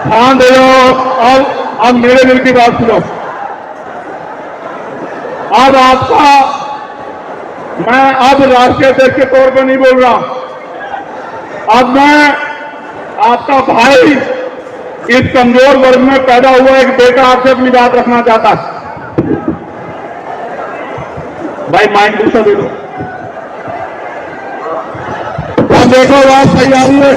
ध्यान दे लो। अब मेरे दिल की बात सुनो। अब आपका, मैं अब राष्ट्रीय अध्यक्ष के तौर पर नहीं बोल रहा, अब मैं आपका भाई, इस कमजोर वर्ग में पैदा हुआ एक बेटा आपसे अपनी बात रखना चाहता है। भाई माइक दूसरा दे दो। अब देखो बात सही आ रही है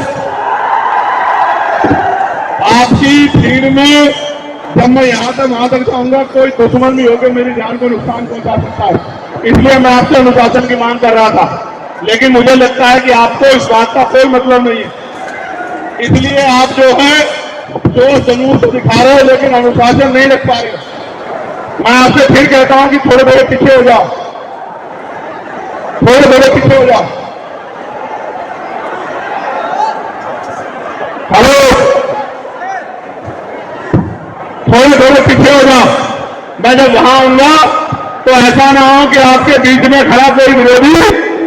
आपकी भीड़ में। जब मैं यहां तक जाऊंगा, कोई दुश्मन भी होकर मेरी जान को नुकसान पहुंचा सकता है। इसलिए मैं आपसे अनुशासन की मांग कर रहा था, लेकिन मुझे लगता है कि आपको इस बात का कोई मतलब नहीं है। इसलिए आप जो है जोश जुनून से दिखा रहे हो, लेकिन अनुशासन नहीं रख पा रहे। मैं आपसे फिर कहता हूं कि थोड़े थोड़े पीछे हो जाओ, थोड़े थोड़े पीछे हो जाओ। हेलो, थोड़े थोड़े पीछे हो जाओ। मैं जब वहां आऊंगा तो ऐसा ना हो कि आपके बीच में खड़ा कोई विरोधी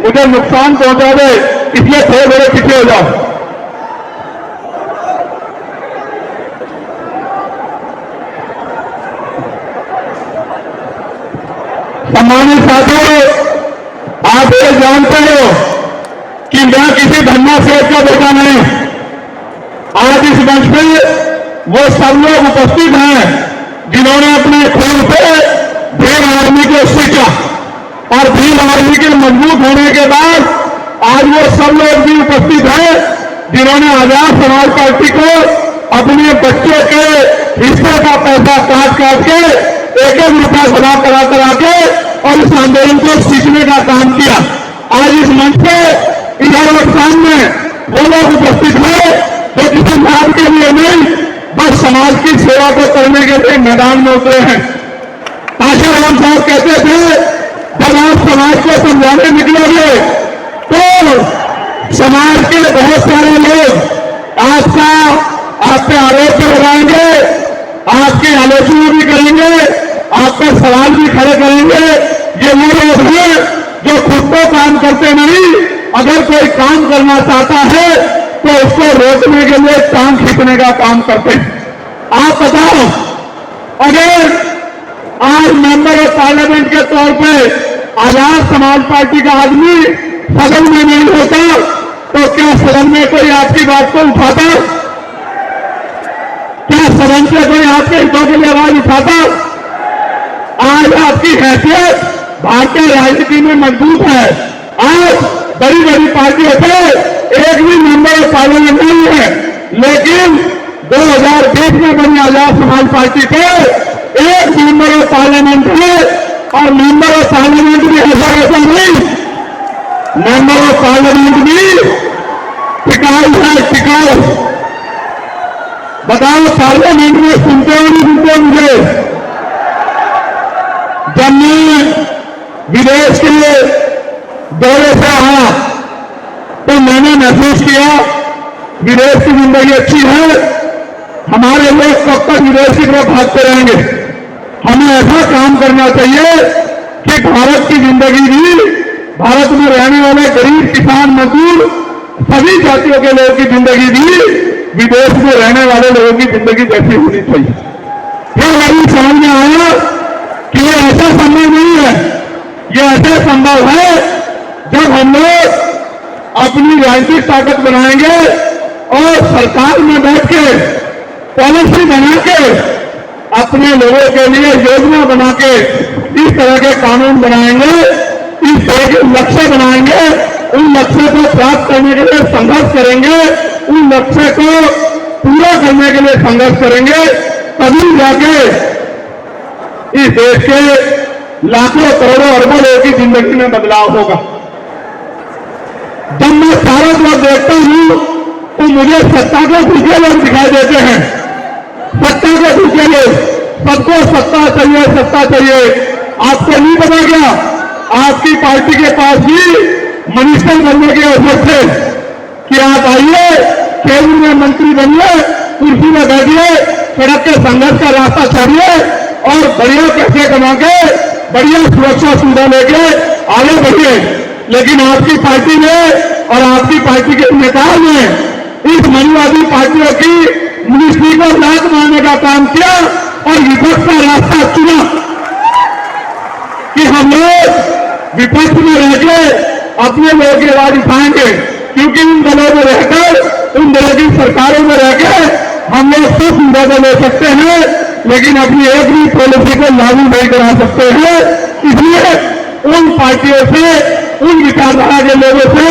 मुझे नुकसान पहुंचा दे, इसलिए थोड़े थोड़े पीछे हो जाओ। सम्मानित साथियों, आप ये जानते हो कि मैं किसी धन्ना सेठ का बेटा नहीं। आज इस मंच पे वो सब लोग उपस्थित हैं जिन्होंने अपने खून से भीम आर्मी को सींचा, और भीम आर्मी के मजबूत होने के बाद आज वो सब लोग भी उपस्थित हैं जिन्होंने आजाद समाज पार्टी को अपने बच्चों के हिस्से का पैसा काट काट के एक एक रुपया जमा करा के और इस आंदोलन को सींचने का काम किया। आज इस मंच पे इधर और सामने वो लोग उपस्थित हैं जो किसी नाम के लिए नहीं, बस समाज की सेवा को करने के लिए मैदान में उतरे हैं। आशीर्वाद साहब कहते थे, जब आप समाज को समझाने निकलोगे तो समाज के बहुत सारे लोग आप पे आरोप लगाएंगे, आपकी आलोचना भी करेंगे, आप पर सवाल भी खड़े करेंगे। ये वो लोग हैं जो खुद को काम करते नहीं, अगर कोई काम करना चाहता है तो उसको रोकने के लिए टांग खींचने का काम करते हैं। आप बताओ, अगर आज मेंबर ऑफ पार्लियामेंट के तौर पे आजाद समाज पार्टी का आदमी सदन में नहीं होता तो क्या सदन में कोई आपकी बात को उठाता? क्या सदन से कोई आपके हितों के लिए आवाज उठाता? आज आपकी हैसियत भारतीय राजनीति में मजबूत है। आज बड़ी बड़ी पार्टियों से एक भी मेंबर ऑफ पार्लियामेंट नहीं है, लेकिन 2020 में बनी आजाद समाज पार्टी के एक मेंबर ऑफ पार्लियामेंट है, और मेंबर ऑफ पार्लियामेंट भी ऐसा नहीं, मेंबर ऑफ पार्लियामेंट भी टिकाऊ है, टिकाऊ। बताओ, पार्लियामेंट में सुनते हो नहीं सुनते? मुझे जब मैं विदेश के दौरे से आया तो मैंने महसूस किया विदेश की जिंदगी अच्छी है। हमारे लोग कब तक विदेश की तरफ भागते रहेंगे? हमें ऐसा काम करना चाहिए कि भारत की जिंदगी भी, भारत में रहने वाले गरीब, किसान, मजदूर, सभी जातियों के लोगों की जिंदगी भी विदेश में रहने वाले लोगों की जिंदगी जैसी होनी चाहिए। फिर मेरी समझ में आया कि ये ऐसा संभव नहीं है। ये ऐसा संभव है जब हम लोग अपनी राजनीतिक ताकत बनाएंगे और सरकार में बैठ के पॉलिसी बना के अपने लोगों के लिए योजना बना के इस तरह के कानून बनाएंगे, इस तरह के लक्ष्य बनाएंगे, उन लक्ष्य को प्राप्त करने के लिए संघर्ष करेंगे, उन लक्ष्य को पूरा करने के लिए संघर्ष करेंगे, तभी जाके इस देश के लाखों करोड़ों अरबों लोगों की जिंदगी में बदलाव होगा। जब मैं सारा लोग देखता हूं तो मुझे सत्ता के पीछे लोग दिखाई देते हैं। सत्ता के पीछे लोग, सबको सत्ता चाहिए, सत्ता चाहिए। आपको नहीं पता क्या, आपकी पार्टी के पास भी मिनिस्टर बनने के अवसर थे कि आप आइए, केंद्र में मंत्री बनिए, कुर्सी में बैठिए, सड़क के संघर्ष का रास्ता छोड़िए और बढ़िया पैसे कमा के बढ़िया सुरक्षा सुविधा लेके आगे बढ़िए। लेकिन आपकी पार्टी ने और आपकी पार्टी के नेताओं ने इस मनुवादी पार्टियों की मिनिस्ट्री को का काम किया और विपक्ष का रास्ता चुना कि हम लोग विपक्ष में रहकर अपने लोगों की आवाज उठाएंगे, क्योंकि उन दलों में रहकर, उन दलों की सरकारों में रहकर हम लोग सब सुविधा ले सकते हैं, लेकिन अपनी एक भी पॉलिसी को लागू नहीं करा सकते हैं। इसलिए उन पार्टियों से, उन विचारधारा के लोगों से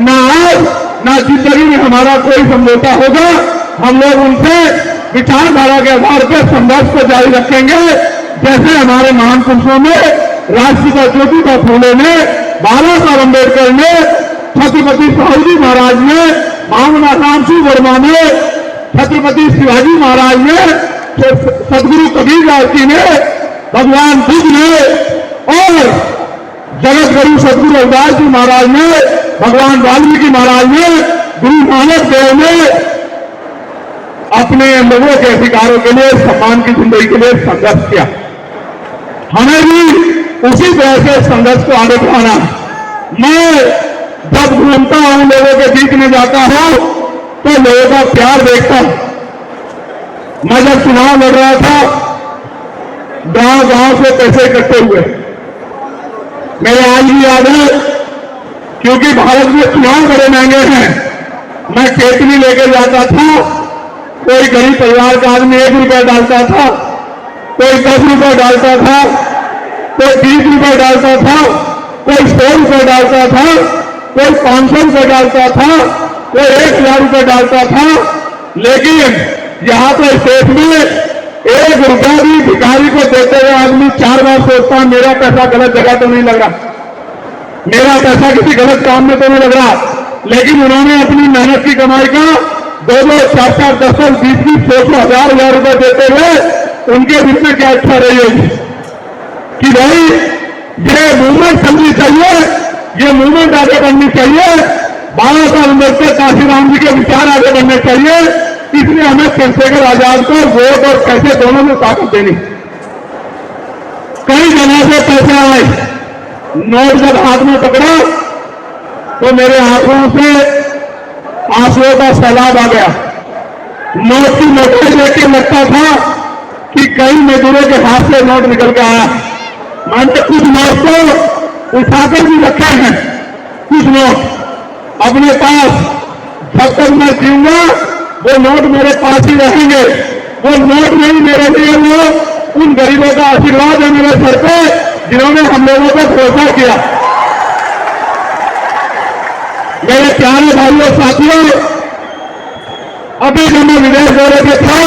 ना आज ना जिंदगी में हमारा कोई समझौता होगा। हम लोग उनसे विचारधारा के आधार पर संघर्ष को जारी रखेंगे। जैसे हमारे महान पुरुषों में राष्ट्रपिता ज्योतिबा फूले ने, बाबा साहब अम्बेडकर ने, छत्रपति शिवाजी महाराज ने, महामना रामसिंह वर्मा ने, छत्रपति शिवाजी महाराज ने, सदगुरु कबीरदास जी ने, भगवान बुद्ध ने और जगत गुरु सदगुरु रविदास जी महाराज ने, भगवान वाल्मीकि महाराज ने, गुरु नानक देव ने अपने लोगों के अधिकारों के लिए, सम्मान की जिंदगी के लिए संघर्ष किया। हमें भी उसी तरह से संघर्ष को आगे बढ़ाना। मैं जब घूमता हूं, लोगों के बीच में जाता हूं, तो लोगों का प्यार देखता हूं। मैं जब चुनाव लड़ रहा था, गांव गांव से पैसे इकट्ठे हुए, मेरे आज भी याद है, क्योंकि भारत में चुनाव बड़े महंगे हैं। मैं केतली लेकर जाता था, कोई गरीब परिवार का आदमी 1 रुपया डालता था, कोई 10 रुपया डालता था, कोई 30 रुपये डालता था, कोई 100 रुपये डालता था, कोई 500 रुपये डालता था, कोई 1,000 रुपये डालता था। लेकिन यहां तो स्टेट में 1 रुपया भी भिखारी को देते हुए आदमी 4 बार सोचता है, मेरा पैसा गलत जगह तो नहीं लग रहा, मेरा पैसा किसी गलत काम में तो नहीं लग रहा। लेकिन उन्होंने अपनी मेहनत की कमाई का 2-2, 4-4, 10-10, 20-20, 100-1,000 रुपये देते हुए उनके दिल में क्या इच्छा रही होगी कि भाई ये मूवमेंट चलनी चाहिए, ये मूवमेंट आगे बढ़नी चाहिए, बाबा साहब अम्बेडकर, काशीराम जी के विचार आगे बढ़ने चाहिए। इसलिए हमें चंद्रशेखर आजाद को वोट और पैसे दोनों में ताकत देनी। कई जगह से पैसे आए, नोट जब हाथ में पकड़ा तो मेरे आंखों से आंसुओं का सैलाब आ गया। नोट की नोटें देख के लगता था कि कई मजदूरों के हाथ से नोट निकल के आया। मैंने कुछ नोट तो उठाकर भी रखे हैं, कुछ नोट अपने पास, जब तक मैं जीऊंगा वो नोट मेरे पास ही रहेंगे। वो नोट नहीं मेरे लिए, वो उन गरीबों का आशीर्वाद है मेरे सर पे, जिन्होंने हम लोगों को भरोसा किया। मेरे प्यारे भाइयों साथियों, अभी जब मैं विदेश दौरे पे था,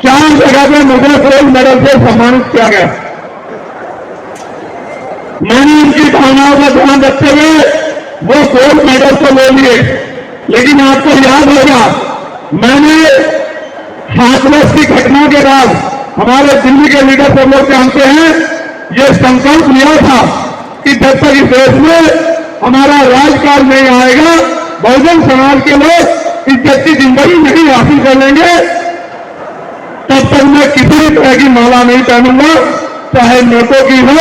4 जगह पे मुझे गोल्ड मेडल से सम्मानित किया गया। मैंने उनकी भावनाओं का ध्यान रखते हुए वो गोल्ड मेडल तो ले लिए, लेकिन आपको याद होगा मैंने हाथरस की घटना के बाद, हमारे दिल्ली के लीडर सब लोग जानते हैं, ये संकल्प लिया था कि जब तक इस देश में हमारा राजकाज नहीं आएगा, बहुजन समाज के लोग इज्जत की जिंदगी नहीं हासिल कर लेंगे, तब तक मैं किसी भी तरह की माला नहीं पहनूंगा, चाहे नोटों की हो,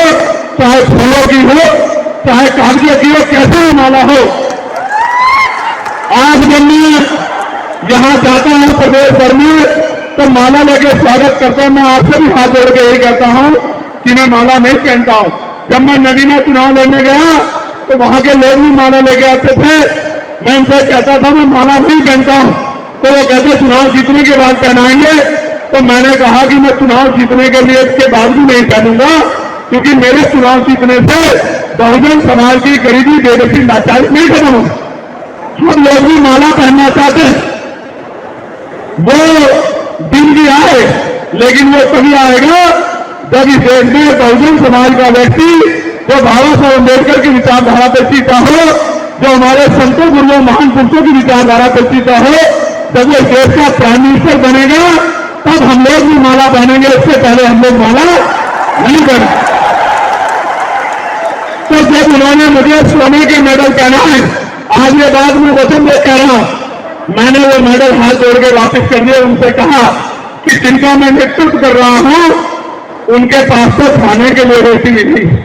चाहे फूलों की हो, चाहे कागजों की हो, कैसे भी माला हो। आज जब मैं यहां जाता हूं प्रदेश भर में, तो माला लेकर स्वागत करता हूं। मैं आपसे भी हाथ जोड़ के यही कहता हूं कि मैं माला नहीं पहनता हूं। जब मैं नदी में चुनाव लड़ने गया तो वहां के लोग भी माला लेके आते थे, मैं उनसे कहता था मैं माला नहीं पहनता हूं, तो वो कहते चुनाव जीतने के बाद पहनाएंगे। तो मैंने कहा कि मैं चुनाव जीतने के लिए इसके बाद भी नहीं पहनूंगा, क्योंकि मेरे चुनाव जीतने से बहुजन समाज की गरीबी, बेबसी, लाचारी नहीं खत्म होगी। हम लोग भी माला पहनना चाहते हैं, वो दिन भी आए, लेकिन वो तभी आएगा जब इस देश में बहुजन समाज का व्यक्ति जो बाबा साहब अम्बेडकर की विचारधारा पर जीता हो, जो हमारे संतों, गुरुओं, महान पुरुषों की विचारधारा पर जीता हो, जब वो इस देश का प्राइम मिनिस्टर बनेगा, तब हम लोग भी माला पहनेंगे। इससे पहले हम लोग माला नहीं पहने। तो जब उन्होंने मुझे सोने के मेडल पहनाए, आज ये बात मैं वचन दे कह रहा हूं, मैंने वो मेडल हाथ जोड़ के वापस कर दिया। उनसे कहा कि जिनका मैं नेतृत्व कर रहा हूं, उनके पास तो खाने के लिए रोटी भी नहीं,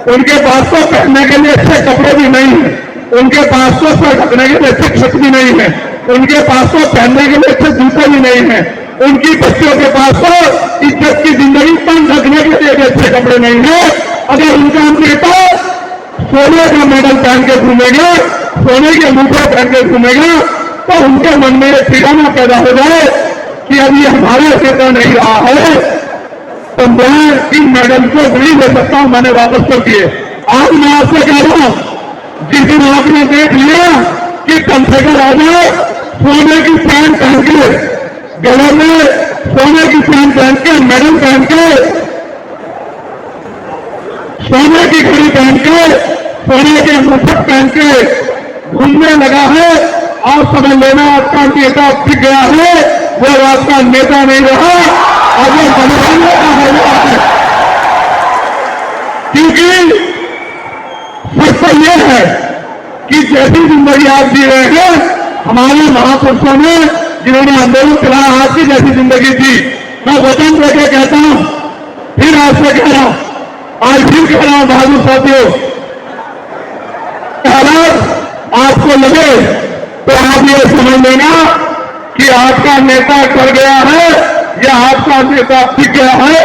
उनके पास तो पहनने के लिए अच्छे कपड़े भी नहीं है, उनके पास तो सर ढकने के लिए अच्छी छत भी नहीं है, उनके पास तो पहनने के लिए अच्छे जूते भी नहीं है, उनकी बच्चों के पास तो इज्जत की जिंदगी तन ढकने के लिए अच्छे कपड़े नहीं है। अगर उनका नेता सोने का मेडल पहन के घूमेगा, सोने के अंगूठे पहन के घूमेगा, तो उनके मन में एक ठिकाना पैदा हो जाए कि अब ये हमारा नेता नहीं रहा है, तो मैं इन मेडल को नहीं ले सकता हूं, मैंने वापस कर दिए। आज मैं आपसे कह रहा हूं, जिस दिन आपने देख लिया कि चंद्रशेखर राजा सोने की चैन पहन के, गले में सोने की चैन पहन के, मेडल पहन के, सोने की घड़ी पहन के, सोने के मुकुट पहन के घूमने लगा है, आप समझ लेना आपका नेता टिक गया है, वो आपका नेता नहीं रहा, अब वो बनवाने का हो गया है। क्योंकि सच तो यह है कि जैसी जिंदगी आप जी रहे हैं, हमारे महापुरुषों ने जिन्होंने आंदोलन चलाया आज की जैसी जिंदगी थी, मैं वचन देके कहता हूं, फिर आपसे कह रहा हूं, आज फिर कह रहा हूं बहादुर साथियों, हालात आपको लगे तो आप ये समझ लेना कि आपका नेता कर गया है या आपका नेता टिक गया है,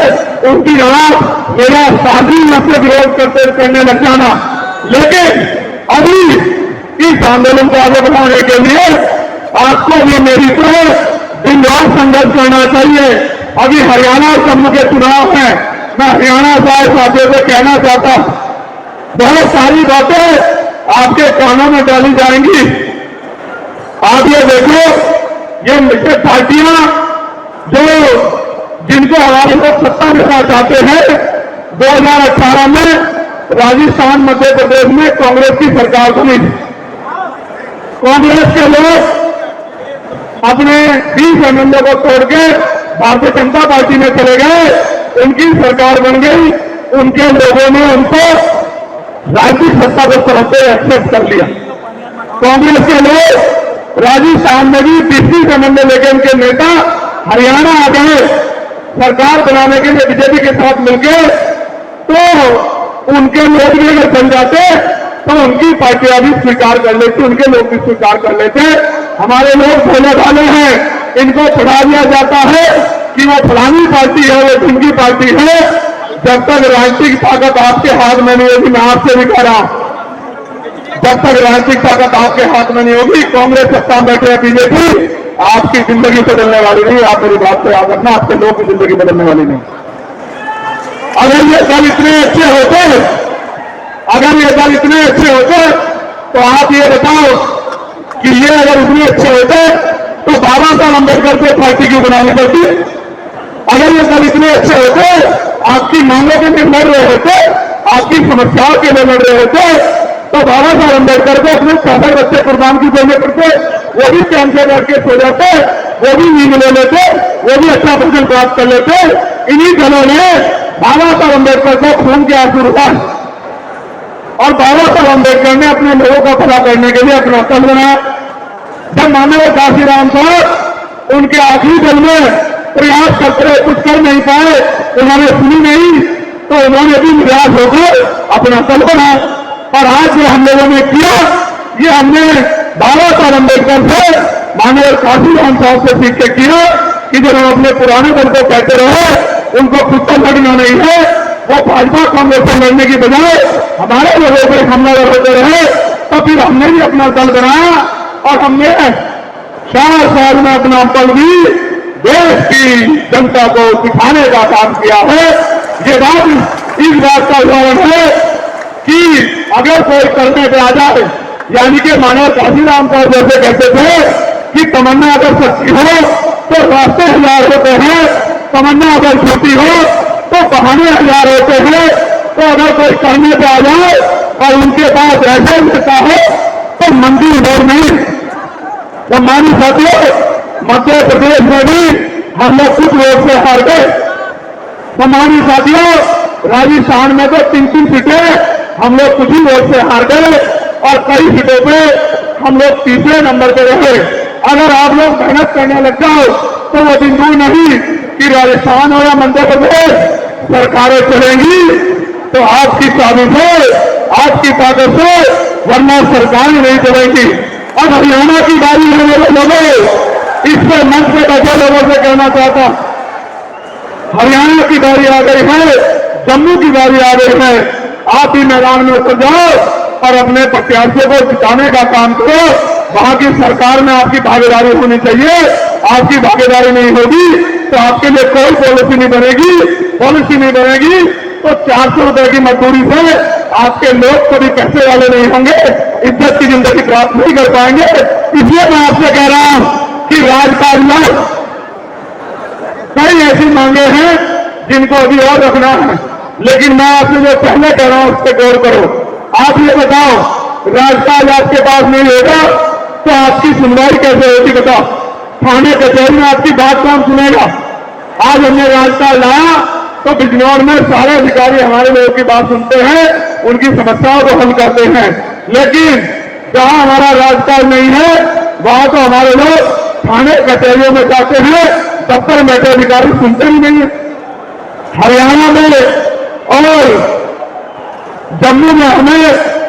उनकी आप मेरा शादी से विरोध करने लग जाना। लेकिन अभी इस आंदोलन को आगे बढ़ाने के लिए आपको भी मेरी तरह दिन रात संघर्ष करना चाहिए। अभी हरियाणा और जम्मू के चुनाव हैं, मैं हरियाणा साथियों से कहना चाहता हूं, बहुत सारी बातें आपके कानों में डाली जाएंगी। आप ये देखो, ये मित्र पार्टियां जो जिनको हमारे लोग सत्ता देना चाहते हैं, 2018 में राजस्थान मध्य प्रदेश में कांग्रेस की सरकार बनी। कांग्रेस के लोग अपने 20 एमएलए को तोड़ के भारतीय जनता पार्टी में चले गए, उनकी सरकार बन गई, उनके लोगों ने उनको राजनीतिक सत्ता को तरफ एक्सेप्ट कर लिया। कांग्रेस के लोग राजस्थान में भी 20 एमएलए लेके उनके नेता हरियाणा आ गए सरकार बनाने के लिए बीजेपी के साथ मिलकर, तो उनके लोग भी अगर बन जाते तो उनकी पार्टियां भी स्वीकार कर लेती, उनके लोग भी स्वीकार कर लेते। हमारे लोग भोले भाले हैं, इनको पढ़ा दिया जाता है कि वो फलानी पार्टी है, वो जिनकी पार्टी है। जब तक राजनीतिक ताकत आपके हाथ में नहीं होगी, मैं आपसे भी कह रहा हूं, जब तक राजनीतिक ताकत आपके हाथ में नहीं होगी, कांग्रेस सत्ता में बैठे बीजेपी, आपकी जिंदगी बदलने वाली नहीं। आप मेरी बात को याद रखना, आपके लोग की जिंदगी बदलने वाली नहीं। अगर ये दल इतने अच्छे होते, अगर ये दल इतने अच्छे होते, तो आप ये बताओ कि ये अगर इतने अच्छे होते तो बाबा साहब अम्बेडकर को पार्टी क्यों बनानी पड़ती? अगर ये दल इतने अच्छे होते, आपकी मांगों के लिए लड़ रहे होते, आपकी समस्याओं के लिए लड़ रहे होते, तो बाबा साहब अम्बेडकर को अपने 65 बच्चे कुर्बान की देने पड़ते, वो भी चैन से बैठ के सो जाते, वो भी नींद ले लेते, वो भी अच्छा भोजन प्राप्त कर लेते। इन्हीं दलों ने बाबा साहब अम्बेडकर को खून के आंसू रुकाए और बाबा साहब अम्बेडकर ने अपने लोगों का भला करने के लिए अपना दल बनाया। जब मानव काशीराम साहब उनके आखिरी दल में प्रयास करते रहे, कुछ कर नहीं पाए, उन्होंने सुनी नहीं, तो उन्होंने भी निराश होकर अपना दल बनाया। और आज जो हम लोगों ने किया, ये हमने बाबा साहब अम्बेडकर से, मानव काशीराम साहब से सीख के किया कि जब हम अपने पुराने दल को कहते रहे उनको खुद तो लड़ना नहीं है, वो भाजपा कांग्रेस से लड़ने की बजाय हमारे लोगों पर हमलावर होते रहे, तो फिर हमने भी अपना दल बनाया और हमने 4 साल में अपना बल भी देश की जनता को दिखाने का काम किया है। ये बात इस बात का उदाहरण है कि अगर कोई करने पे आ जाए, यानी कि मानव काशीराम साहब जैसे कहते थे कि तमन्ना अगर सच्ची हो तो रास्ते 1000 होते हैं, तमन्ना अगर झूठी हो तो बहाने 1000 होते हैं। तो अगर कोई करने पे आ जाए और उनके पास ऐसे मिलता है तो मंदिर और नहीं। तो मानी साथियों, मध्य प्रदेश में भी हम लोग कुछ वोट से हार गए। तो मानी साथियों, राजस्थान में तो 3-3 सीटें हम लोग कुछ ही वोट से हार गए और कई सीटों पे हम लोग तीसरे नंबर पे रहे। अगर आप लोग मेहनत करने लग जाओ तो वो दिन दूर नहीं कि राजस्थान हो या मध्य प्रदेश सरकारें चलेंगी तो आपकी चाबी से, आपकी ताकत से, वरना सरकारें नहीं चलेंगी। अब हरियाणा की बारी है मेरे लोगों, इस से मंच पे बैठे लोगों से कहना चाहता, हरियाणा की बारी आ गई है, जम्मू की बारी आ गई है, आप ही मैदान में उतर जाओ और अपने प्रत्याशियों को जिताने का काम करो। वहां की सरकार में आपकी भागीदारी होनी चाहिए। आपकी भागीदारी नहीं होगी तो आपके लिए कोई पॉलिसी नहीं बनेगी। पॉलिसी नहीं बनेगी तो 400 रुपए की मजदूरी से आपके लोग कभी पैसे वाले नहीं होंगे, इज्जत की जिंदगी प्राप्त नहीं कर पाएंगे। इसलिए मैं आपसे कह रहा हूं कि राजकाज में कई ऐसी मांगे हैं जिनको अभी और रखना है, लेकिन मैं आपसे जो पहले कह रहा हूं उस पर गौर करो। आप ये बताओ, राजकाज आपके पास नहीं होगा तो आपकी सुनवाई कैसे होगी? बताओ, थाने कचहरी में आपकी बात कौन सुनेगा? आज हमने राजकाज लाया तो बिजनौर में सारे अधिकारी हमारे लोगों की बात सुनते हैं, उनकी समस्याओं को हल करते हैं, लेकिन जहां हमारा राजकाज नहीं है वहां तो हमारे लोग थाने कचहरियों में जाते हैं, दफ्तर में बैठे अधिकारी सुनते ही नहीं है। हरियाणा में और जम्मू में हमें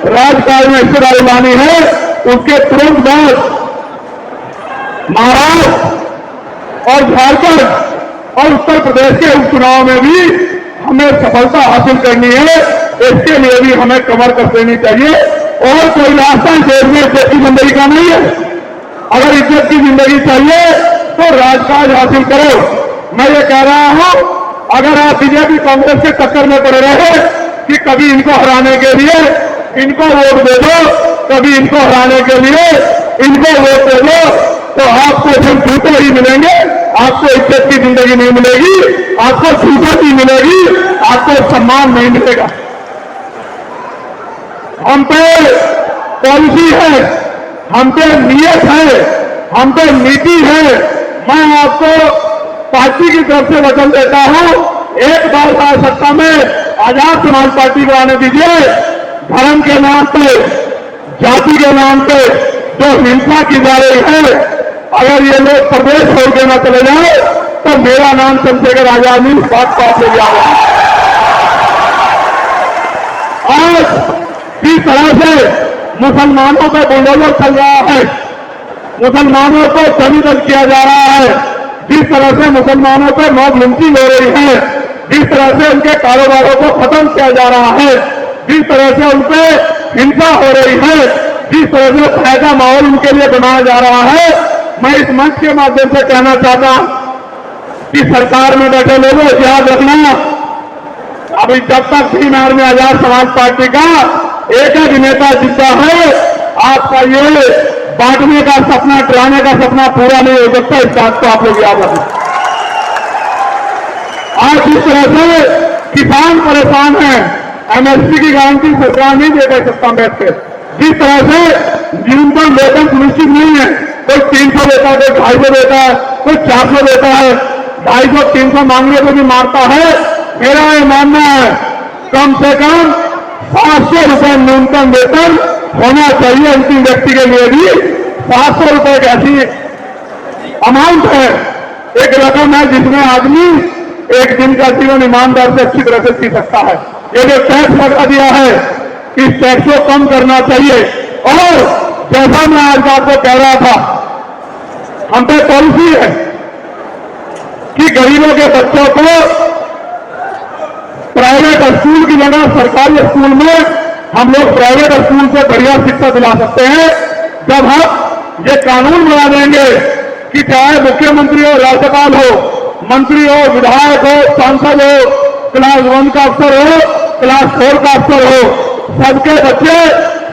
राजकाज में हिस्सेदारी लानी है, उसके तुरंत बाद महाराष्ट्र और झारखंड और उत्तर प्रदेश के उपचुनाव में भी हमें सफलता हासिल करनी है। इसके लिए भी हमें कमर कस देनी चाहिए और कोई रास्ता इस देश में इज्जत की जिंदगी का नहीं है। अगर इज्जत की जिंदगी चाहिए तो राजकाज हासिल करो। मैं ये कह रहा हूं, अगर आप बीजेपी कांग्रेस के चक्कर में पड़े रहे कि कभी इनको हराने के लिए इनको वोट दे दो, कभी इनको हराने के लिए इनको वोट दे दो, तो आपको सिर्फ झूठे ही मिलेंगे, आपको इज्जत की जिंदगी नहीं मिलेगी, आपको झूठे ही मिलेगी, आपको सम्मान नहीं मिलेगा। हम पे पॉलिसी है, हम पे नियत है, हम पे नीति है। मैं आपको पार्टी की तरफ से वचन देता हूं, एक बार सत्ता में आजाद समाज पार्टी को आने दीजिए। धर्म के नाम पे, जाति के नाम पे जो हिंसा की जा रही है, अगर ये लोग प्रदेश छोड़ के न चले जाए तो मेरा नाम चंद्रशेखर आजाद नहीं, इस बात को आप लोग याद रखें। आज किस तरह से मुसलमानों पर बुलडोजर चल रहा है, मुसलमानों को दलित किया जा रहा है, जिस तरह से मुसलमानों पर मॉब लिंचिंग हो रही है, जिस तरह से उनके कारोबारों को खत्म किया जा रहा है, जिस तरह से उन पर हिंसा हो रही है, जिस तरह से फायदा माहौल उनके लिए बनाया जा रहा है, मैं इस मंच के माध्यम से कहना चाहता हूं कि सरकार में बैठे लोगों याद रखना, अभी जब तक श्रीनगर में आजाद समाज पार्टी का एक ही नेता जिंदा है, आपका ये बांटने का सपना, डराने का सपना पूरा नहीं हो सकता। इस बात को आप लोग याद रखें। आज जिस तरह से किसान परेशान हैं, एमएसपी की गारंटी सरकार नहीं दे रही सत्ता में बैठ के, जिस तरह से न्यूनतम वेतन सुनिश्चित नहीं है, कोई 300 देता है, कोई 250 देता है, कोई 400 देता है, 250-300 मांगने को भी मारता है। मेरा ये मानना है कम से कम 700 रुपए न्यूनतम वेतन होना चाहिए अंतिम व्यक्ति के लिए भी। 700 रुपए एक ऐसी अमाउंट है, एक रकम है जिसमें आदमी एक दिन का जीवन ईमानदार से अच्छी तरह से जी सकता है। ये जो टैक्स लगा दिया है, इस टैक्स को कम करना चाहिए। और जैसा मैं आज आपको कह रहा था, हम पे पॉलिसी है कि गरीबों के बच्चों को प्राइवेट स्कूल की जगह सरकारी स्कूल में हम लोग प्राइवेट स्कूल से बढ़िया शिक्षा दिला सकते हैं। जब हम ये कानून बना देंगे कि चाहे मुख्यमंत्री हो, राज्यपाल हो, मंत्री हो, विधायक हो, सांसद हो, क्लास 1 का अफसर हो, क्लास 4 का अफसर हो, सबके बच्चे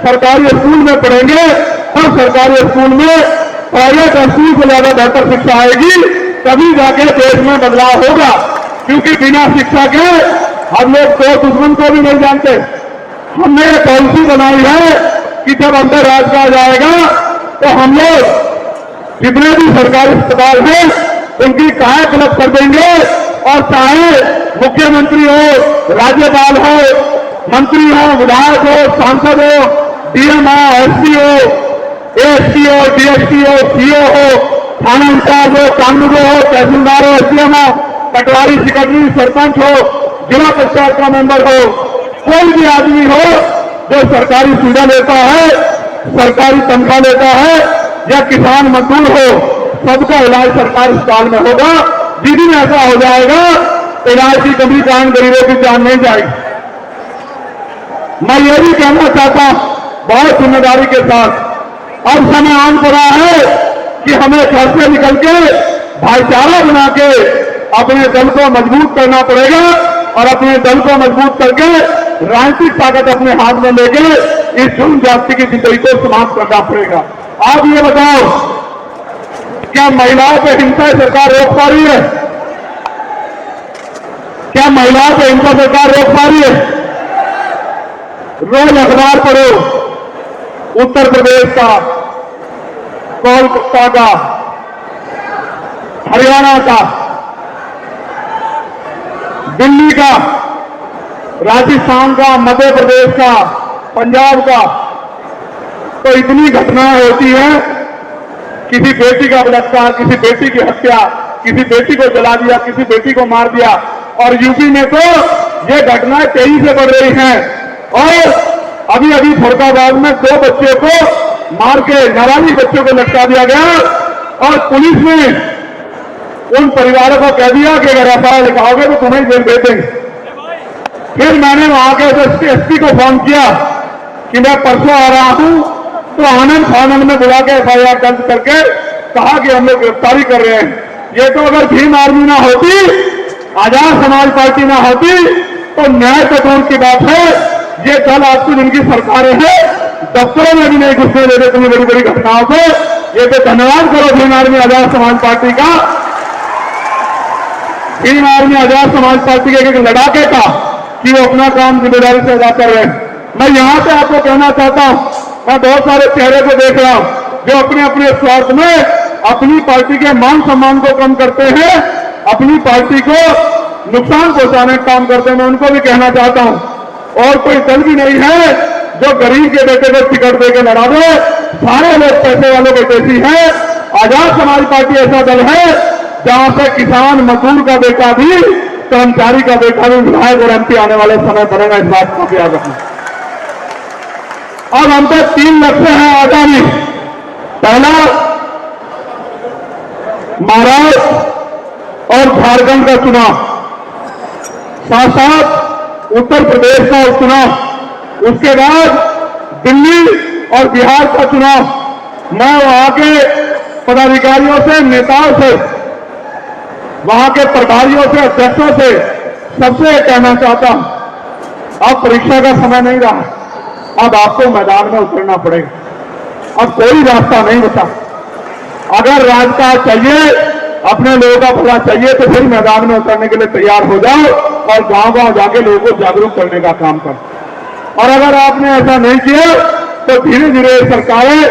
सरकारी स्कूल में पढ़ेंगे और सरकारी स्कूल में प्राइवेट स्कूल से ज्यादा बेहतर शिक्षा आएगी, तभी जाके देश में बदलाव होगा। क्योंकि बिना शिक्षा के हम लोग तो दुश्मन को भी नहीं जानते। हमने ये पॉलिसी बनाई है कि जब अंदर राजकाज आएगा तो हम लोग जितने भी सरकारी अस्पताल हैं उनकी काया पलट कर देंगे, और चाहे मुख्यमंत्री हो, राज्यपाल हो, मंत्री हो, विधायक हो, सांसद हो, डीएम हो, एसपी हो, एएसपी हो, डीएसपी हो, सीओ हो, थाना इंचार्ज हो, कानून हो, तहसीलदार हो, एसडीएम हो, पटवारी, सेक्रेटरी, सरपंच हो, जिला पंचायत का मेंबर हो, कोई भी आदमी हो जो सरकारी सुविधा लेता है, सरकारी तनख्वाह लेता है, या किसान मजदूर हो, सबका इलाज सरकारी अस्पताल में होगा। जिस दिन ऐसा हो जाएगा इलाज की कमी कारण गरीबों की जान नहीं जाएगी। मैं ये भी कहना चाहता हूं बहुत जिम्मेदारी के साथ, अब समय आन पड़ा है कि हमें घर से निकल के भाईचारा बना के अपने दल को मजबूत करना पड़ेगा और अपने दल को मजबूत करके राजनीतिक ताकत अपने हाथ में लेके इस जुर्म जाति की जिंदगी को समाप्त करना पड़ेगा। आप ये बताओ, क्या महिलाओं पर हिंसा सरकार रोक पा रही है? क्या महिलाओं पर हिंसा सरकार रोक पा रही है? रोज अखबार पढ़ो, उत्तर प्रदेश का, कोलकाता का, हरियाणा का, दिल्ली का, राजस्थान का, मध्य प्रदेश का, पंजाब का, तो इतनी घटनाएं होती हैं। किसी बेटी का बलात्कार, किसी बेटी की हत्या, किसी बेटी को जला दिया, किसी बेटी को मार दिया, और यूपी में तो ये घटनाएं तेजी से बढ़ रही हैं। और अभी अभी फरुखाबाद में 2 बच्चे को मार के, नाबालिग बच्चों को लटका दिया गया और पुलिस ने उन परिवारों को कह दिया कि अगर एफआईआर लिखाओगे तो तुम्हें जेल भेज देंगे। फिर मैंने वहां के एसपी को फोन किया कि मैं परसों आ रहा हूं, तो आनंद फानंद में बुला के एफआईआर दर्ज करके कहा कि हम लोग गिरफ्तारी कर रहे हैं। ये तो अगर भीम आर्मी ना होती, आजाद समाज पार्टी ना होती, तो न्याय तो दूर की बात है, ये दल आपकी जिनकी सरकारें हैं दफ्तरों में भी नहीं घुसने देते इतनी बड़ी बड़ी घटनाओं को। ये तो धन्यवाद करो भीम आर्मी आजाद समाज पार्टी का, भीम आर्मी आजाद समाज पार्टी के एक लड़ाके का, कि वो अपना काम जिम्मेदारी से अदा कर रहे हैं। मैं यहां से आपको कहना चाहता हूं, मैं बहुत सारे चेहरे को देख रहा हूं जो अपने अपने स्वार्थ में अपनी पार्टी के मान सम्मान को कम करते हैं, अपनी पार्टी को नुकसान पहुंचाने का काम करते हैं। मैं उनको भी कहना चाहता हूं, और कोई दल भी नहीं है जो गरीब के बेटे को टिकट देकर लड़ा दे। सारे लोग पैसे वालों के जैसी हैं। आजाद समाज पार्टी ऐसा दल है जहां से किसान, मजदूर का बेटा भी, कर्मचारी का बेटा भी विधायक और एमपी आने वाले समय बनेगा। इस बात को याद रखना। अब हम पे 3 लक्ष्य हैं आगामी। पहला, महाराष्ट्र और झारखंड का चुनाव, साथ साथ उत्तर प्रदेश का चुनाव, उसके बाद दिल्ली और बिहार का चुनाव। मैं वहां के पदाधिकारियों से, नेताओं से, वहां के प्रभारियों से, अध्यक्षों से सबसे कहना चाहता हूं, अब परीक्षा का समय नहीं रहा, अब आपको मैदान में उतरना पड़ेगा। अब कोई रास्ता नहीं बचा। अगर राजकाज चाहिए, अपने लोगों का भला चाहिए, तो फिर मैदान में उतरने के लिए तैयार हो जाओ और गांव-गांव जाके लोगों को जागरूक करने का काम करो। और अगर आपने ऐसा नहीं किया तो धीरे धीरे सरकारें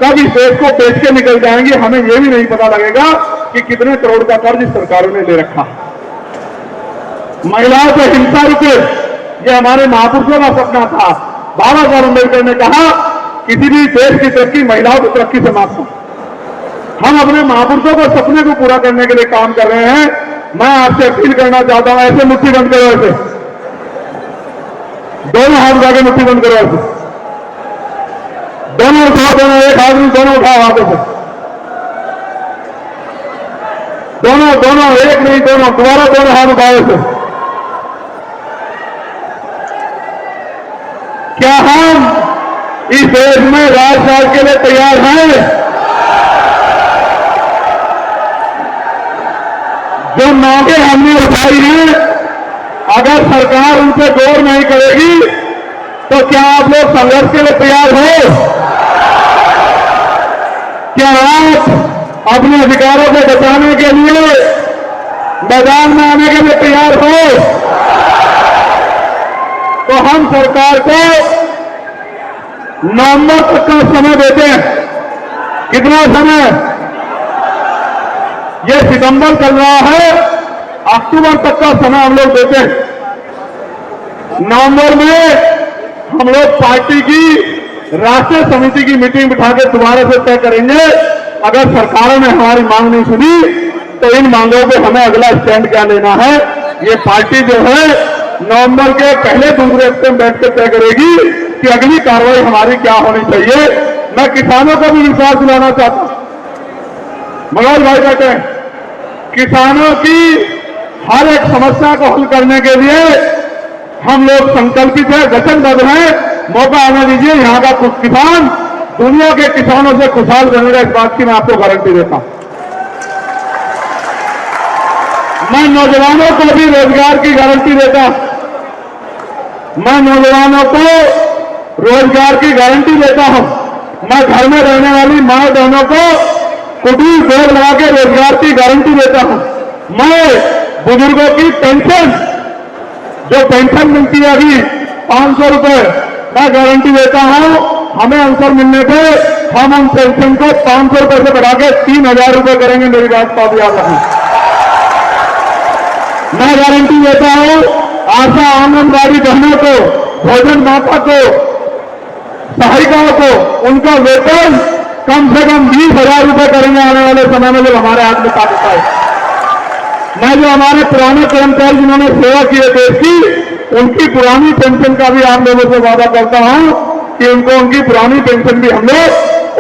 कब इस देश को बेच के निकल जाएंगी, हमें यह भी नहीं पता लगेगा कि कितने करोड़ का कर्ज इस सरकारों ने ले रखा। महिलाओं पर हिंसा रुके, ये हमारे महापुरुषों का सपना था। बाबा साहब अम्बेडकर ने कहा किसी भी देश की तरक्की महिलाओं की तरक्की से मापना। हम अपने महापुरुषों को सपने को पूरा करने के लिए काम कर रहे हैं। मैं आपसे अपील करना चाहता हूं, ऐसे मुट्ठी बंद करो, ऐसे दोनों हाथ उठा के मुट्ठी बंद करो, ऐसे दोनों उठाओ, दोनों एक आदमी दोनों उठाओ हाथों से, दोनों दोनों, एक नहीं दोनों, दोबारा दोनों हाथ उठाओ ऐसे। क्या हम इस देश में राजकाज के लिए तैयार हैं? जो मांगे हमने उठाई हैं, अगर सरकार उनसे गौर नहीं करेगी तो क्या आप लोग संघर्ष के लिए तैयार हो? क्या आप अपने अधिकारों को बचाने के लिए मैदान में आने के लिए तैयार हो? तो हम सरकार को नवंबर तक का समय देते हैं। कितना समय? ये सितंबर चल रहा है, अक्टूबर तक का समय हम लोग देते हैं। नवंबर में हम लोग पार्टी की राष्ट्रीय समिति की मीटिंग बिठा के दोबारा से तय करेंगे। अगर सरकारों ने हमारी मांग नहीं सुनी तो इन मांगों पे हमें अगला स्टैंड क्या लेना है, ये पार्टी जो है नवंबर के पहले दूसरे हफ्ते में बैठ कर तय करेगी कि अगली कार्रवाई हमारी क्या होनी चाहिए। मैं किसानों को भी विश्वास दिलाना चाहता हूं, मनोज भाई कहते हैं किसानों की हर एक समस्या को हल करने के लिए हम लोग संकल्पित है, वचनबद्ध हैं। मौका आने दीजिए, यहां का कुछ किसान दुनिया के किसानों से खुशहाल बनेगा, इस बात की मैं आपको गारंटी देता हूं। मैं नौजवानों को भी रोजगार की गारंटी देता हूं। मैं नौजवानों को रोजगार की गारंटी देता हूं। मैं घर में रहने वाली मां बहनों को कुटीर उद्योग लगा के रोजगार की गारंटी देता हूं। मैं बुजुर्गों की पेंशन, जो पेंशन मिलती है अभी 500 रुपए, मैं गारंटी देता हूं हमें अवसर मिलने पे हम उन पेंशन को 500 रुपए से बढ़ा के 3000 रुपए करेंगे। मेरी बात को आप याद रखें। मैं गारंटी देता हूं आशा आंगनबाड़ी बहनों को, भोजन माता को, सहायिकाओं को उनका वेतन कम से कम 20,000 रुपए करेंगे आने वाले समय में, जब हमारे हाथ में ताकत आए। मैं जो हमारे पुराने कर्मचारी जिन्होंने सेवा की है देश की, उनकी पुरानी पेंशन का भी आप लोगों से वादा करता हूं कि उनको उनकी पुरानी पेंशन भी हम लोग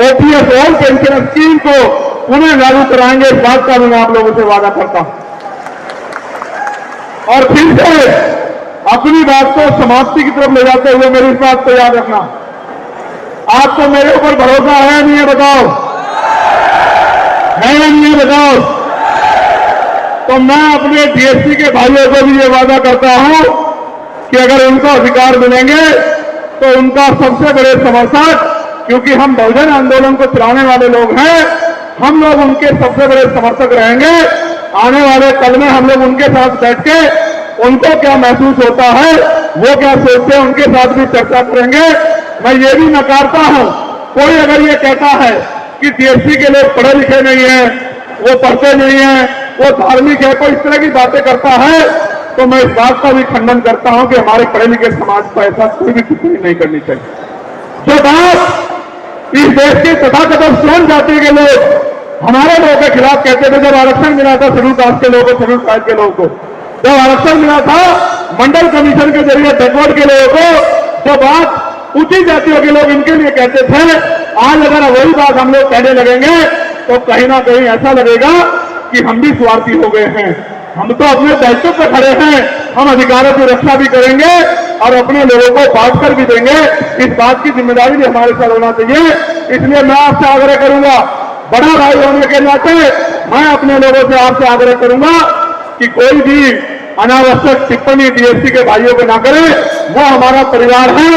ओपीएस और पेंशन स्कीम को पुनः लागू कराएंगे, इस बात का भी मैं आप लोगों से वादा करता हूं। और फिर से अपनी बात को समाप्ति की तरफ ले जाते हुए मेरी इस बात को याद रखना, आपको मेरे ऊपर भरोसा है नहीं है बताओ? है या नहीं है बताओ? तो मैं अपने डीएससी के भाइयों को भी ये वादा करता हूं कि अगर उनको अधिकार मिलेंगे तो उनका सबसे बड़े समर्थक, क्योंकि हम बहुजन आंदोलन को चलाने वाले लोग हैं, हम लोग उनके सबसे बड़े समर्थक रहेंगे। आने वाले कल में हम लोग उनके साथ बैठ के उनको क्या महसूस होता है, वो क्या सोचते हैं, उनके साथ भी चर्चा करेंगे। मैं ये भी नकारता हूं कोई अगर ये कहता है कि डीएससी के लोग पढ़े लिखे नहीं है, वो पढ़ते नहीं है, वो धार्मिक है, कोई इस तरह की बातें करता है, तो मैं इस बात का भी खंडन करता हूं कि हमारे पढ़े लिखे समाज को ऐसा कोई भी टिप्पणी नहीं करनी चाहिए। जो बात इस देश के तथाकथित स्वर्ण जाति के लोग हमारे लोगों के खिलाफ कहते थे, जब आरक्षण मिला था शेड्यूल कास्ट के लोगों को, शेड्यूल ट्राइब के लोगों को, जब आरक्षण मिला था मंडल कमीशन के जरिए बैकवर्ड के लोगों को, जो बात ऊंची जातियों के लोग इनके लिए कहते थे, आज अगर वही बात हम लोग कहने लगेंगे तो कहीं ना कहीं ऐसा लगेगा कि हम भी स्वार्थी हो गए हैं। हम तो अपने दायित्व पर खड़े हैं, हम अधिकारों की रक्षा भी करेंगे और अपने लोगों को बांट कर भी देंगे। इस बात की जिम्मेदारी भी हमारे साथ होना चाहिए। इसलिए मैं आपसे आग्रह करूंगा, बड़ा भाई होने के नाते मैं अपने लोगों से आपसे आग्रह करूंगा कि कोई भी अनावश्यक टिप्पणी डीएससी के भाइयों को ना करें। वो हमारा परिवार है,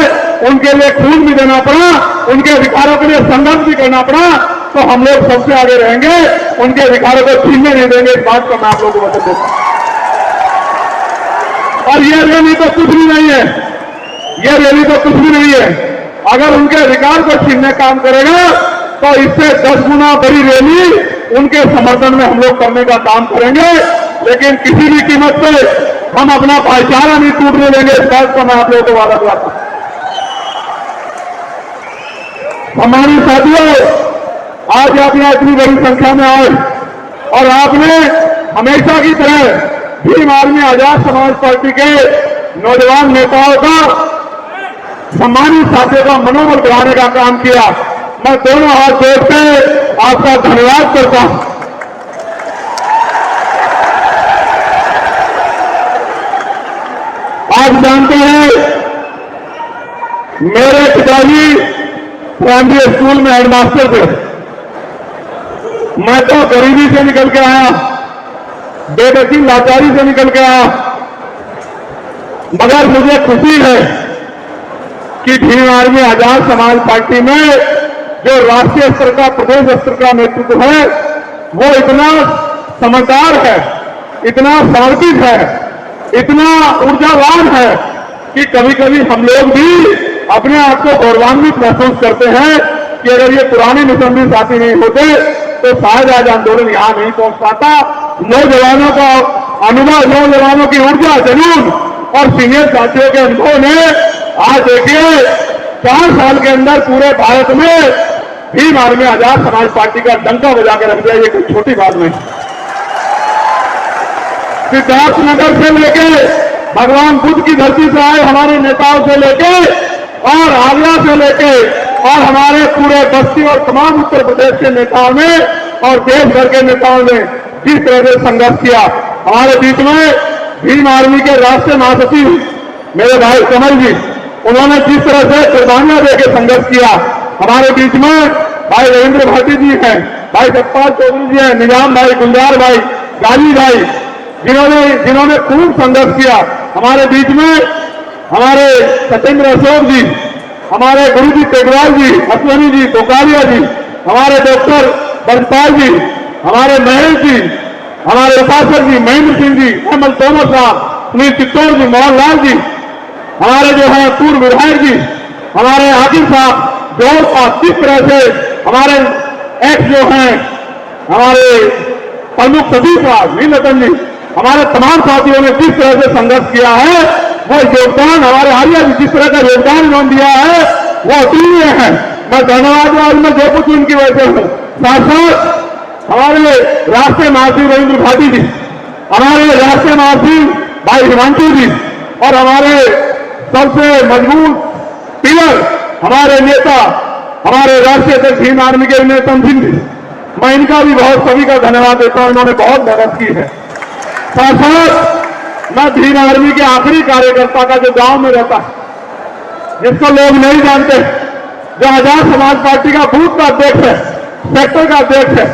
उनके लिए खून भी देना पड़ा, उनके अधिकारों के लिए संघर्ष भी करना पड़ा, तो हम लोग सबसे आगे रहेंगे, उनके अधिकारों को छीनने नहीं देंगे। इस बात को मैं आप लोगों को बता देता हूं। और ये रैली तो कुछ भी नहीं है, ये रैली तो कुछ भी नहीं है। अगर उनके अधिकार को छीनने काम करेगा तो इससे 10 गुना बड़ी रैली उनके समर्थन में हम लोग करने का काम करेंगे। लेकिन किसी भी कीमत पे हम अपना भाईचारा नहीं टूटने देंगे, इस बात का मैं आप लोगों को वादा कराता हूं। हमारी साथियों, आज आप यहाँ इतनी बड़ी संख्या में आए और आपने हमेशा की तरह भीम आर्मी आजाद समाज पार्टी के नौजवान नेताओं का, सम्मानित साथियों का मनोबल बढ़ाने का काम किया। मैं दोनों हाथ जोड़ के आपका धन्यवाद करता हूं। आप जानते हैं मेरे पिताजी प्राइमरी स्कूल में हेडमास्टर थे। मैं तो गरीबी से निकल के आया, बेबसी लाचारी से निकल के आया, मगर मुझे खुशी है कि भीम आर्मी आजाद समाज पार्टी में जो राष्ट्रीय स्तर का, प्रदेश स्तर का नेतृत्व है, वो इतना समझदार है, इतना समर्पित है, इतना ऊर्जावान है कि कभी कभी हम लोग भी अपने आप को गौरवान्वित महसूस करते हैं कि अगर ये पुराने निसंदिग्ध साथी नहीं होते तो शायद आज आंदोलन यहां नहीं पहुंच पाता। नौजवानों का अनुभव, नौजवानों की ऊर्जा, जुनून और सीनियर साथियों के अनुभव ने आज देखिए 4 साल के अंदर पूरे भारत में भीम आर्मी आजाद समाज पार्टी का डंका बजा के रख दिया। ये कोई छोटी बात नहीं। सिद्धार्थनगर से लेके भगवान बुद्ध की धरती से आए हमारे नेताओं से लेके और आगरा से लेके और हमारे पूरे बस्ती और तमाम उत्तर प्रदेश के नेताओं ने और देश भर के नेताओं ने जिस तरह से संघर्ष किया। हमारे बीच में भीम आर्मी के राष्ट्रीय महासचिव मेरे भाई कमल जी, उन्होंने जिस तरह से कुर्बानियां देकर संघर्ष किया। हमारे बीच में भाई रविंद्र भारती जी हैं, भाई सतपाल चौधरी जी हैं, निजाम भाई, गुलजार भाई, गाजी भाई, जिन्होंने खूब संघर्ष किया। हमारे बीच में हमारे सत्येंद्र अशोक जी, हमारे गुरु जी टेगवाल जी, अश्वनी जी, कोकारिया जी, हमारे डॉक्टर बंपाल जी, हमारे महेश जी, हमारे उपासक जी, महेंद्र सिंह जी, अहमद तोमर साहब, सुनील चित्तौड़ जी, मोहन लाल जी, हमारे जो है पूर्व विधायक जी, हमारे आकिब साहब, जौहर साहब, किस तरह से हमारे एक्स जो हैं हमारे प्रमुख सचिव साहब नीलरतन जी, हमारे तमाम साथियों ने जिस तरह से संघर्ष किया है, वो योगदान हमारे आर्या जी जिस तरह का योगदान इन्होंने दिया है वो अतुलनीय है। मैं धन्यवाद आज मैं जो कुछ उनकी वजह से हूं। साथ साथ हमारे राष्ट्रीय महासचिव रविंद्र भारती जी, हमारे राष्ट्रीय महासचिव भाई हिमांशु जी और हमारे सबसे मजबूत पिलर हमारे नेता, हमारे राष्ट्रीय अध्यक्ष भीम आर्मी के नेतन सिंह जी, मैं इनका भी बहुत सभी का धन्यवाद देता हूं। इन्होंने बहुत मेहनत की है। साथ साथ मैं भीम आर्मी के आखिरी कार्यकर्ता का जो गांव में रहता है, जिसको लोग नहीं जानते, जो आजाद समाज पार्टी का बूथ का अध्यक्ष है, सेक्टर का अध्यक्ष है,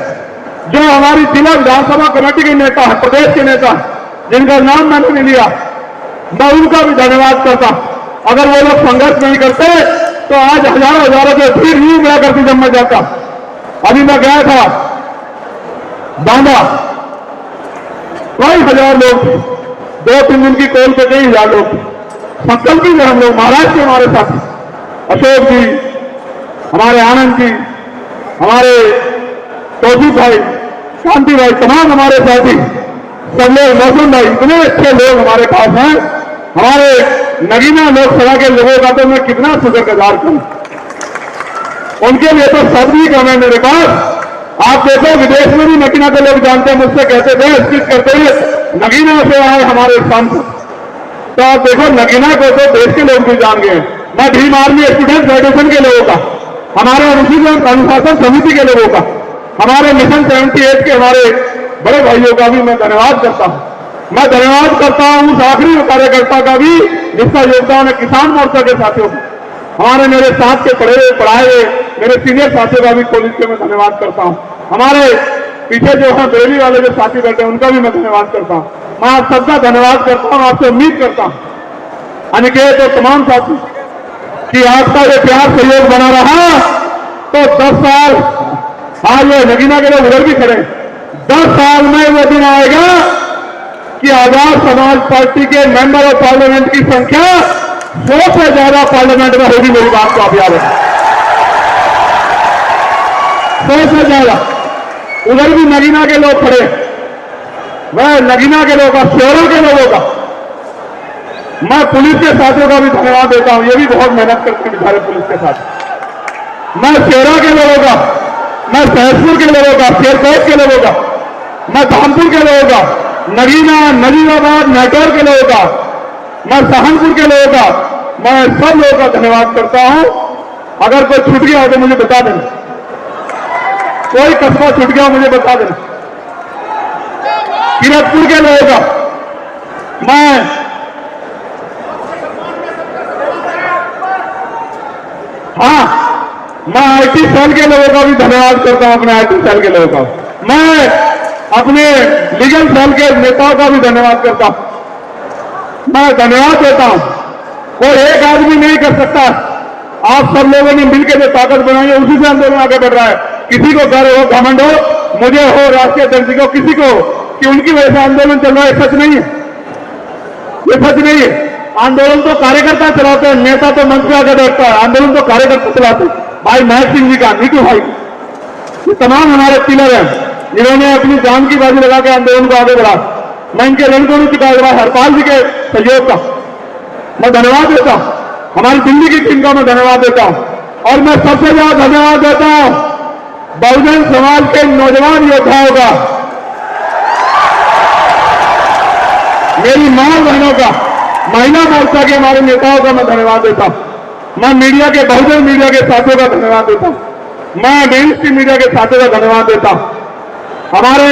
जो हमारी जिला विधानसभा कमेटी के नेता है, प्रदेश के नेता है, जिनका नाम मैंने नहीं लिया, मैं उनका भी धन्यवाद करता। अगर वो लोग संघर्ष नहीं करते तो आज हजारों के भीड़ नहीं मिला करती जब मैं जाता। अभी मैं गया था बांदा, कई हजार लोग थे, 2-3 दिन की कॉल पे कई हजार लोग थे। संकल्पित है हम लोग, महाराष्ट्र के हमारे साथी अशोक जी, हमारे आनंद जी, हमारे तौसीफ भाई, शांति भाई, तमाम हमारे साथी सब लोग, मौसम भाई, इतने अच्छे लोग हमारे पास हैं। हमारे नगीना लोकसभा के लोगों का तो मैं कितना शुक्रगुजार करूं, उनके लिए तो शब्द ही कम है मेरे पास। आप देखो विदेश में भी नगीना के लोग जानते हैं, मुझसे कहते थे स्पीच करते हुए नगीना से आए हमारे सांसद, तो आप देखो नगीना को तो देश के लोग भी जान गए। मैं भीम आर्मी स्टूडेंट फेडरेशन के लोगों का, हमारे अनुशासन समिति के लोगों का, हमारे मिशन 78 के हमारे बड़े भाइयों का भी मैं धन्यवाद करता हूं। मैं धन्यवाद करता हूं उस आखिरी कार्यकर्ता का भी जिसका योगदान है किसान मोर्चा के साथियों को, हमारे मेरे साथ के पढ़ाए मेरे सीनियर साथियों का भी कॉलेज के मैं धन्यवाद करता हूं। हमारे पीछे जो है बरेली वाले जो साथी बैठे हैं उनका भी मैं धन्यवाद करता हूं। मैं आप सबका धन्यवाद करता हूं, आपसे उम्मीद करता हूं अनिकेत और तमाम साथी कि आपका ये प्यार सहयोग बना रहा तो 10 साल, आज ये नगीना के लोग उधर भी खड़े, 10 साल में वो दिन आएगा कि आजाद समाज पार्टी के मेंबर ऑफ पार्लियामेंट की संख्या 100 से ज्यादा पार्लियामेंट में होगी। मेरी बात को आप याद रखें, 100 से ज्यादा। उधर भी नगीना के लोग खड़े, मैं नगीना के लोगों का, शहरों के लोगों का, मैं पुलिस के साथियों का भी धन्यवाद देता हूं। ये भी बहुत मेहनत करते हैं बेचारे पुलिस के साथ। मैं शेरा के लोगों का, मैं सहसपुर के लोगों का, शेरकोट के लोगों का, मैं धामपुर के लोगों का, नगीना, नजीबाबाद, नहटौर के लोगों का, मैं सहारनपुर के लोगों का, मैं सब लोगों का धन्यवाद करता हूं। अगर कोई छूट गया हो तो मुझे बता देना, कोई कस्बा छूट गया हो मुझे बता देना। किरतपुर के लोगों का मैं, हाँ, मैं आईटी सेल के लोगों का भी धन्यवाद करता हूं, अपने आईटी सेल के लोगों का। मैं अपने लीगल सेल के नेताओं का भी धन्यवाद करता हूं। मैं धन्यवाद देता हूं। कोई एक आदमी नहीं कर सकता, आप सब लोगों ने मिलकर जो ताकत बनाई है उसी से आंदोलन आगे बढ़ रहा है। किसी को गर्व हो, घमंड हो, मुझे हो, राष्ट्रीय अध्यक्ष को, किसी को कि उनकी वजह से आंदोलन चल रहा है, सच नहीं है, ये सच नहीं है। आंदोलन तो कार्यकर्ता चलाते हैं, नेता तो मंच पे आकर बैठता है, आंदोलन तो कार्यकर्ता चलाते हैं। भाई महेश सिंह जी का, नीतू भाई, ये तमाम हमारे पिलर हैं, जिन्होंने अपनी जान की बाजी लगा के आंदोलन को आगे बढ़ा। मैं इनके ऋण को नहीं चुका रहा, हरपाल जी के सहयोग का मैं धन्यवाद देता हूं, हमारी दिल्ली की टीम का मैं धन्यवाद देता हूं, और मैं सबसे ज्यादा धन्यवाद देता हूं बहुजन समाज के नौजवान योद्धाओं का, मेरी मां बहनों का, महिला मोर्चा के हमारे नेताओं का मैं धन्यवाद देता हूं। मैं मीडिया के, बहुजन मीडिया के साथियों का धन्यवाद देता हूं। मैं मेन स्ट्रीम मीडिया के साथियों का धन्यवाद देता हूं। हमारे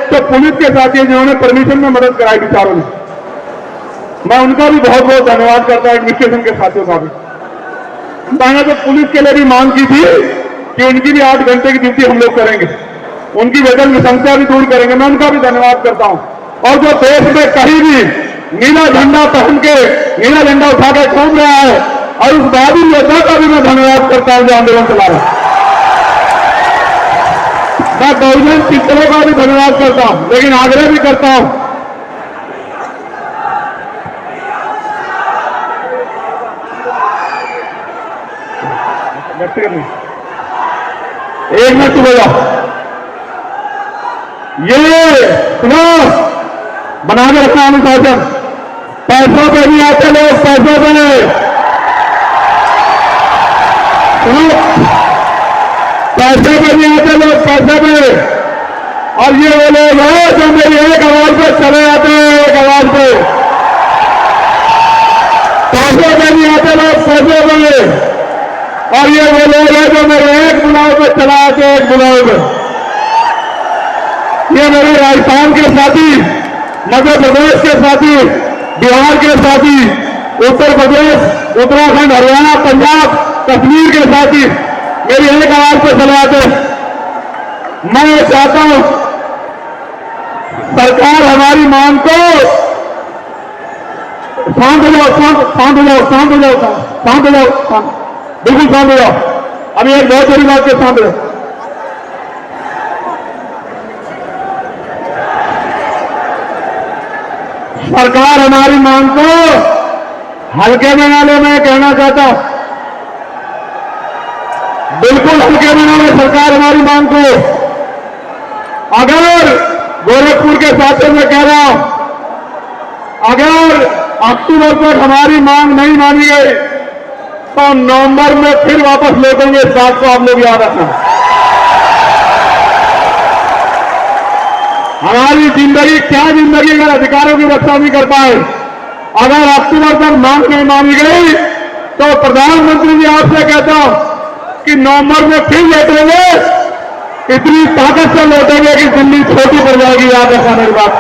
जो पुलिस के साथी हैं जिन्होंने परमिशन में मदद कराई विचारों ने, मैं उनका भी बहुत बहुत धन्यवाद करता हूं, एडमिनिस्ट्रेशन के साथियों का भी। मैंने तो पुलिस के लिए भी मांग की थी कि उनकी भी 8 घंटे की ड्यूटी हम लोग करेंगे, उनकी वेतन की समस्या भी दूर करेंगे, मैं उनका भी धन्यवाद करता हूं। और जो देश में कहीं भी नीला झंडा पहन के, नीला झंडा उठा के घूम रहा है, और उस बहादुर योद्धा का भी मैं धन्यवाद करता हूं जो आंदोलन चला रहा है। मैं बहुजन चिंतकों का भी धन्यवाद करता हूं, लेकिन आग्रह भी करता हूं, एक मिनट सुनो, ये सुनो, बना के रखना अनुशासन। पैसों पे नहीं आते लोग, पैसों पे सुनो, पैसे पे नहीं आते लोग, पैसे पे। और ये वो लोग हैं जो मेरी एक आवाज पे चले आते हैं, एक आवाज पे। पैसों पे नहीं आते लोग, पैसों पे। और ये वो लोग हैं जो मेरे एक बुलाव पे चला आते हैं, एक बुलाव पे। ये मेरे राजस्थान के साथी, मध्य प्रदेश के साथी, बिहार के साथी, उत्तर प्रदेश, उत्तराखंड, हरियाणा, पंजाब, कश्मीर के साथी मेरी एक आवाज पर चले आते। मैं चाहता हूं सरकार हमारी मांग को शांत हो जाओ, शांत हो जाओ, शांत हो जाओ, शांत हो जाओ, बिल्कुल शांत हो जाओ। अभी एक बहुत बड़ी बात के शांत हो जाओ। सरकार हमारी मांग को हल्के में ना ले, मैं कहना चाहता हूं, बिल्कुल हल्के में ना ले सरकार हमारी मांग को। अगर गोरखपुर के साथियों में कह रहा हूं, अगर अक्टूबर तक हमारी मांग नहीं मानी गई तो नवंबर में फिर वापस लौटेंगे, इस बात को आप लोग याद रखना। हमारी जिंदगी क्या जिंदगी अगर अधिकारों की रक्षा नहीं कर पाए, अगर अक्टूबर तक मांग नहीं मानी गई तो प्रधानमंत्री जी आपसे कहता हूं कि नवंबर में फिर लौटेंगे, इतनी ताकत से लौटेंगे कि दिल्ली छोटी पड़ जाएगी, याद रखना मेरी बात।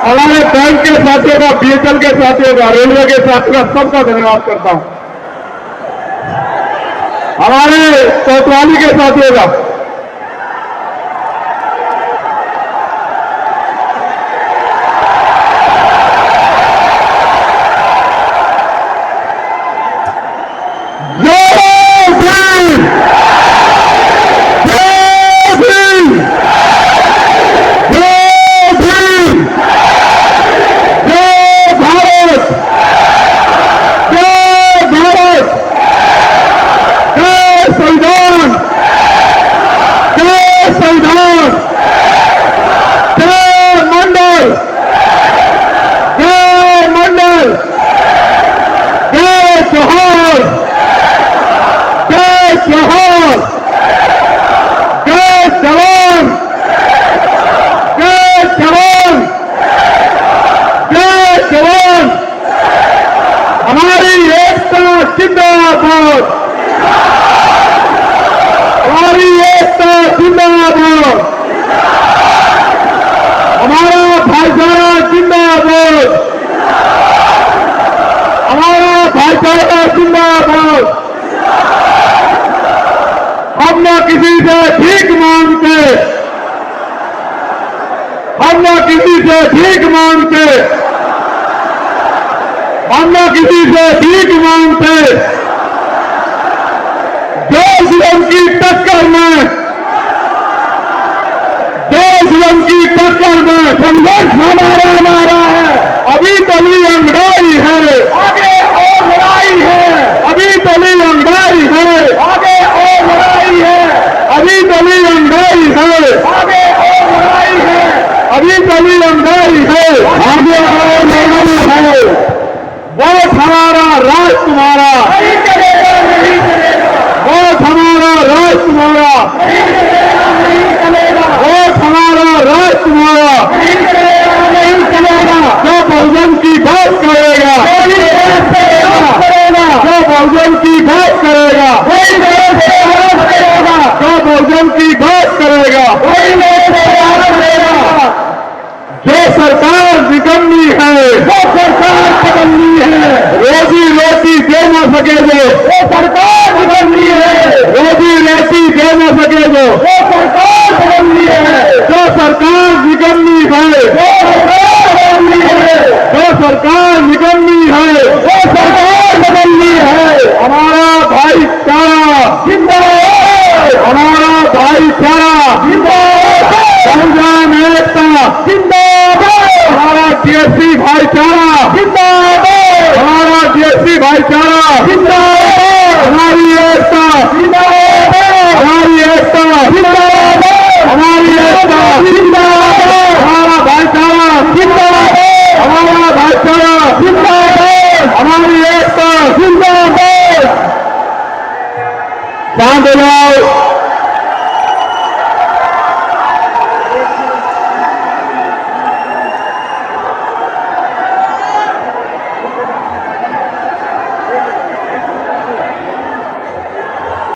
हमारे बैंक के साथियों का, बीएसएल के साथियों का, रेलवे के साथियों का, सबका धन्यवाद करता हूं। हमारे कोतवाली के साथियों का, जिंदाबाद, हमारी एकता जिंदाबाद, हमारा भाईचारा जिंदाबाद, हमारा भाईचारा जिंदाबाद। हम न किसी से भीख मांगते, हम न किसी से भीख मांगते, हम न किसी से भीख मांगते। दो जुल्म की टक्कर में, दो जुल्म की टक्कर में संघर्ष हमारा है। अभी तली अंगड़ाई है, आगे और लड़ाई है। अभी तली अंगड़ाई है, आगे और लड़ाई है। अभी तली अंगड़ाई है, आगे और लड़ाई है। अभी तली अंगड़ाई है, आगे और लड़ाई है। वोट हमारा, राज तुम्हारा, नहीं चलेगा, नहीं चलेगा। वोट हमारा, राज तुम्हारा, नहीं चलेगा, नहीं चलेगा। वोट हमारा, राज तुम्हारा, नहीं चलेगा, नहीं चलेगा। जो बहुजन की बात करेगा, जो बहुजन की बात करेगा, जो बहुजन की बात करेगा, जो सरकार निकम्मी है, वो सरकार निकम्मी है, रोजी रोटी दे न सके जो, वो सरकार निकम्मी है, रोजी रोटी दे न सके जो, वो सरकार निकम्मी है, जो सरकार निकम्मी है, वो सरकार निकम्मी है, जो सरकार निकम्मी है, वो सरकार निकम्मी है। हमारा भाईचारा, जिंदाबाद, हमारा भाईचारा, जिंदाबाद, संविधान एकता, जिंदाबाद, हमारा टीएससी भाईचारा, जिंदाबाद, हमारा टीएससी भाईचारा, जिंदाबाद, हमारी एकता, जिंदाबाद, हमारी एकता, जिंदाबाद, हमारी एकता, जिंदाबाद, हमारा भाईचारा, जिंदाबाद, हमारा भाईचारा, जिंदाबाद, हमारी एकता, जिंदाबाद। शांत हो जाओ।